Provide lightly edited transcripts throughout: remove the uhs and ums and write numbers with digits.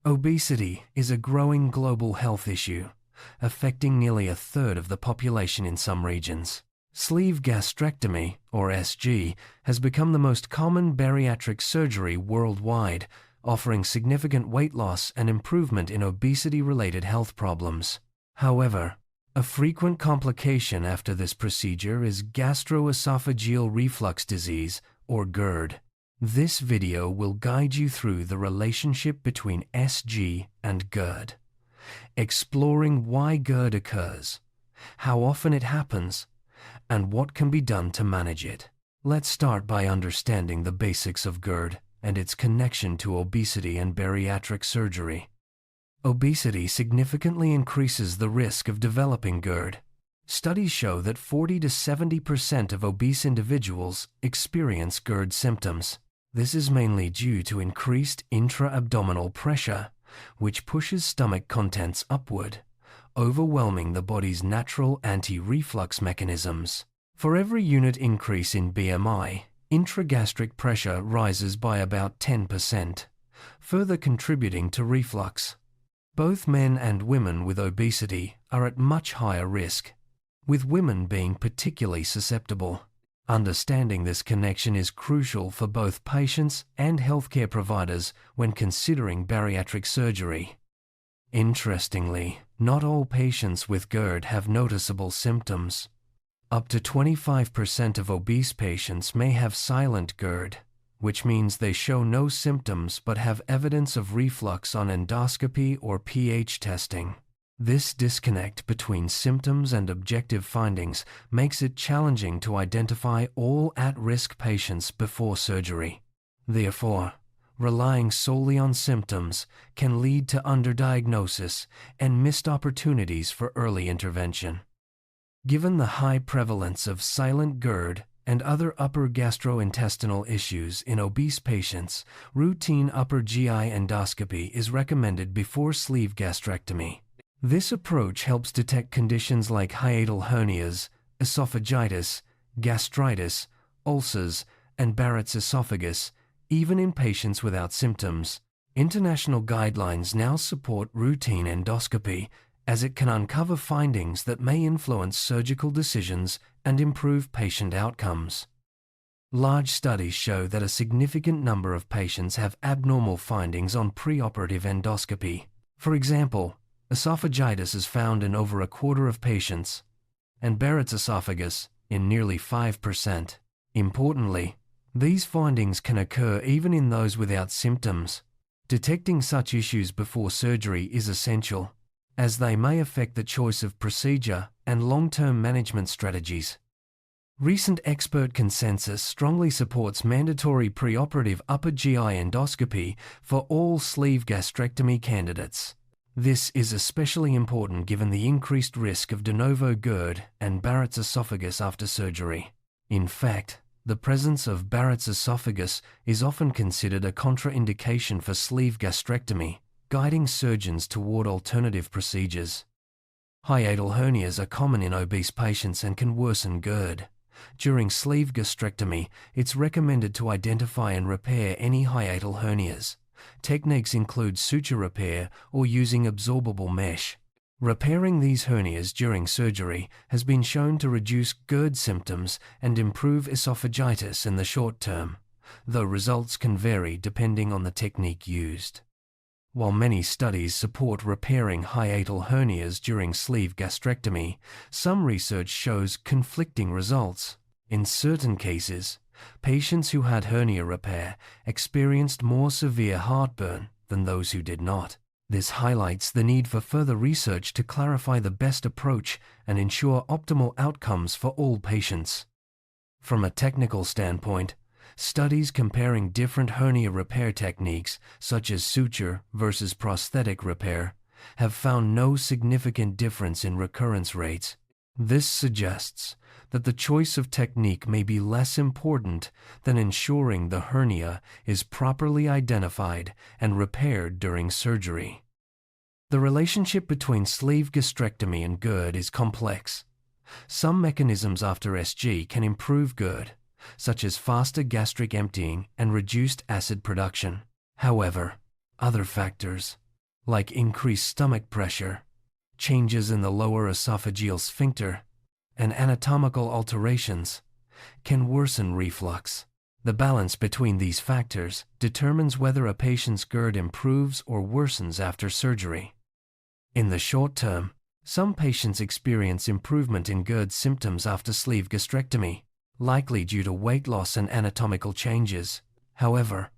Obesity is a growing global health issue, affecting nearly a third of the population in some regions. Sleeve gastrectomy, or SG, has become the most common bariatric surgery worldwide, offering significant weight loss and improvement in obesity-related health problems. However, a frequent complication after this procedure is Gastroesophageal Reflux Disease, or GERD. This video will guide you through the relationship between SG and GERD, exploring why GERD occurs, how often it happens, and what can be done to manage it. Let's start by understanding the basics of GERD and its connection to obesity and bariatric surgery. Obesity significantly increases the risk of developing GERD. Studies show that 40 to 70% of obese individuals experience GERD symptoms. This is mainly due to increased intra-abdominal pressure, which pushes stomach contents upward, overwhelming the body's natural anti-reflux mechanisms. For every unit increase in BMI, intragastric pressure rises by about 10%, further contributing to reflux. Both men and women with obesity are at much higher risk, with women being particularly susceptible. Understanding this connection is crucial for both patients and healthcare providers when considering bariatric surgery. Interestingly, not all patients with GERD have noticeable symptoms. Up to 25% of obese patients may have silent GERD, which means they show no symptoms but have evidence of reflux on endoscopy or pH testing. This disconnect between symptoms and objective findings makes it challenging to identify all at-risk patients before surgery. Therefore, relying solely on symptoms can lead to underdiagnosis and missed opportunities for early intervention. Given the high prevalence of silent GERD and other upper gastrointestinal issues in obese patients, routine upper GI endoscopy is recommended before sleeve gastrectomy. This approach helps detect conditions like hiatal hernias, esophagitis, gastritis, ulcers, and Barrett's esophagus, even in patients without symptoms. International guidelines now support routine endoscopy, as it can uncover findings that may influence surgical decisions and improve patient outcomes. Large studies show that a significant number of patients have abnormal findings on preoperative endoscopy. For example, esophagitis is found in over a quarter of patients, and Barrett's esophagus in nearly 5%. Importantly, these findings can occur even in those without symptoms. Detecting such issues before surgery is essential, as they may affect the choice of procedure and long-term management strategies. Recent expert consensus strongly supports mandatory preoperative upper GI endoscopy for all sleeve gastrectomy candidates. This is especially important given the increased risk of de novo GERD and Barrett's esophagus after surgery. In fact, the presence of Barrett's esophagus is often considered a contraindication for sleeve gastrectomy, guiding surgeons toward alternative procedures. Hiatal hernias are common in obese patients and can worsen GERD. During sleeve gastrectomy, it's recommended to identify and repair any hiatal hernias. Techniques include suture repair or using absorbable mesh. Repairing these hernias during surgery has been shown to reduce GERD symptoms and improve esophagitis in the short term, though results can vary depending on the technique used. While many studies support repairing hiatal hernias during sleeve gastrectomy, some research shows conflicting results. In certain cases, patients who had hernia repair experienced more severe heartburn than those who did not. This highlights the need for further research to clarify the best approach and ensure optimal outcomes for all patients. From a technical standpoint, studies comparing different hernia repair techniques, such as suture versus prosthetic repair, have found no significant difference in recurrence rates. This suggests that the choice of technique may be less important than ensuring the hernia is properly identified and repaired during surgery. The relationship between sleeve gastrectomy and GERD is complex. Some mechanisms after SG can improve GERD, such as faster gastric emptying and reduced acid production. However, other factors, like increased stomach pressure, changes in the lower esophageal sphincter, and anatomical alterations, can worsen reflux. The balance between these factors determines whether a patient's GERD improves or worsens after surgery. In the short term, some patients experience improvement in GERD symptoms after sleeve gastrectomy, likely due to weight loss and anatomical changes. However,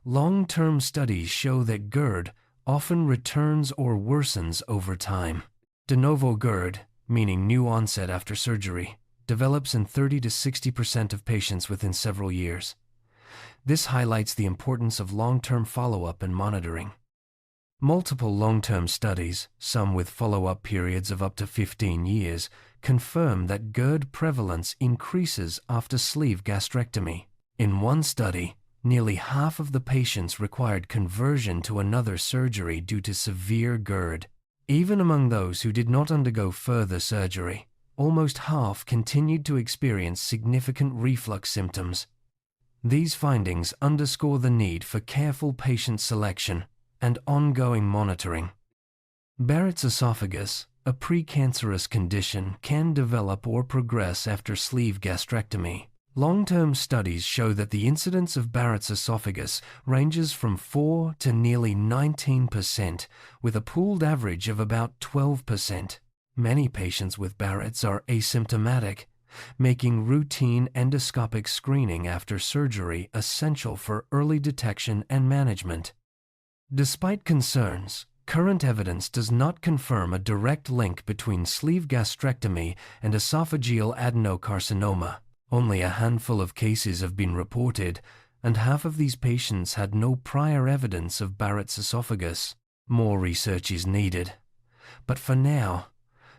long-term studies show that GERD often returns or worsens over time. De novo GERD, meaning new onset after surgery, develops in 30 to 60% of patients within several years. This highlights the importance of long-term follow-up and monitoring. Multiple long-term studies, some with follow-up periods of up to 15 years, confirm that GERD prevalence increases after sleeve gastrectomy. In one study, nearly half of the patients required conversion to another surgery due to severe GERD. Even among those who did not undergo further surgery, almost half continued to experience significant reflux symptoms. These findings underscore the need for careful patient selection and ongoing monitoring. Barrett's esophagus, a precancerous condition, can develop or progress after sleeve gastrectomy. Long-term studies show that the incidence of Barrett's esophagus ranges from 4 to nearly 19%, with a pooled average of about 12%. Many patients with Barrett's are asymptomatic, making routine endoscopic screening after surgery essential for early detection and management. Despite concerns, current evidence does not confirm a direct link between sleeve gastrectomy and esophageal adenocarcinoma. Only a handful of cases have been reported, and half of these patients had no prior evidence of Barrett's esophagus. More research is needed, but for now,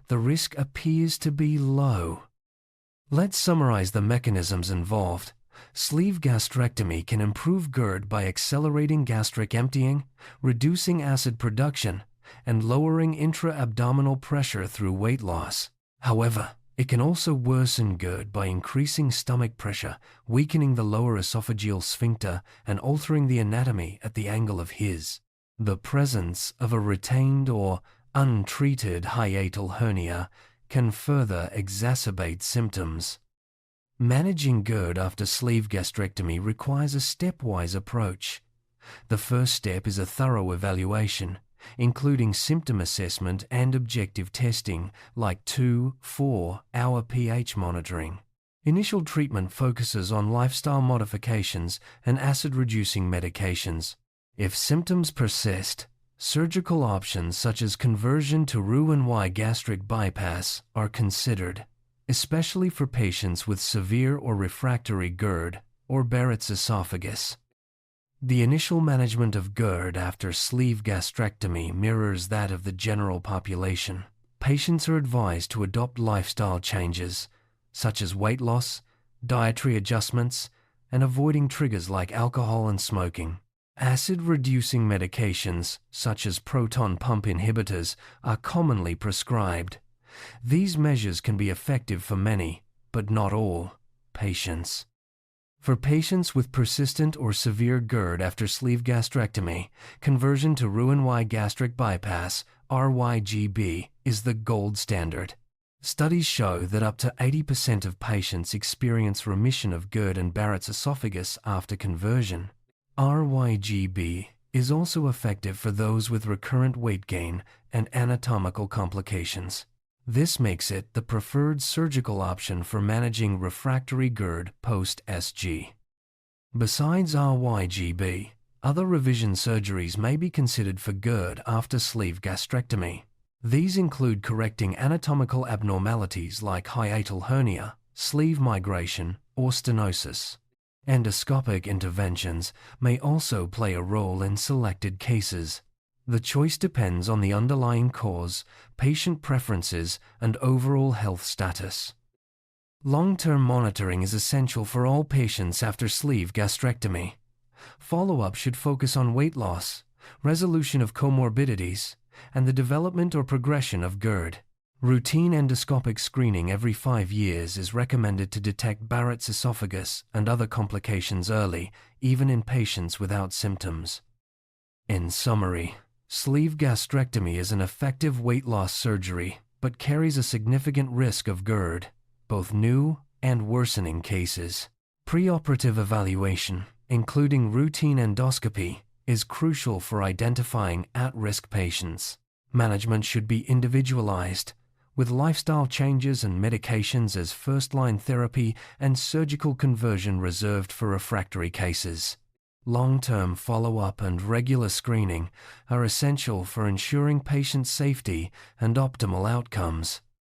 the risk appears to be low. Let's summarize the mechanisms involved. Sleeve gastrectomy can improve GERD by accelerating gastric emptying, reducing acid production, and lowering intra-abdominal pressure through weight loss. However, it can also worsen GERD by increasing stomach pressure, weakening the lower esophageal sphincter, and altering the anatomy at the angle of his. The presence of a retained or untreated hiatal hernia can further exacerbate symptoms. Managing GERD after sleeve gastrectomy requires a stepwise approach. The first step is a thorough evaluation, including symptom assessment and objective testing like 2-4-hour pH monitoring. Initial treatment focuses on lifestyle modifications and acid-reducing medications. If symptoms persist, surgical options such as conversion to Roux-en-Y gastric bypass are considered, especially for patients with severe or refractory GERD or Barrett's esophagus. The initial management of GERD after sleeve gastrectomy mirrors that of the general population. Patients are advised to adopt lifestyle changes, such as weight loss, dietary adjustments, and avoiding triggers like alcohol and smoking. Acid-reducing medications, such as proton pump inhibitors, are commonly prescribed. These measures can be effective for many, but not all, patients. For patients with persistent or severe GERD after sleeve gastrectomy, conversion to Roux-en-Y gastric bypass, RYGB, is the gold standard. Studies show that up to 80% of patients experience remission of GERD and Barrett's esophagus after conversion. RYGB is also effective for those with recurrent weight gain and anatomical complications. This makes it the preferred surgical option for managing refractory GERD post-SG. Besides RYGB, other revision surgeries may be considered for GERD after sleeve gastrectomy. These include correcting anatomical abnormalities like hiatal hernia, sleeve migration, or stenosis. Endoscopic interventions may also play a role in selected cases. The choice depends on the underlying cause, patient preferences, and overall health status. Long-term monitoring is essential for all patients after sleeve gastrectomy. Follow-up should focus on weight loss, resolution of comorbidities, and the development or progression of GERD. Routine endoscopic screening every 5 years is recommended to detect Barrett's esophagus and other complications early, even in patients without symptoms. In summary, Sleeve gastrectomy is an effective weight loss surgery, but carries a significant risk of GERD, both new and worsening cases. Preoperative evaluation, including routine endoscopy, is crucial for identifying at-risk patients. Management should be individualized, with lifestyle changes and medications as first-line therapy and surgical conversion reserved for refractory cases. Long-term follow-up and regular screening are essential for ensuring patient safety and optimal outcomes.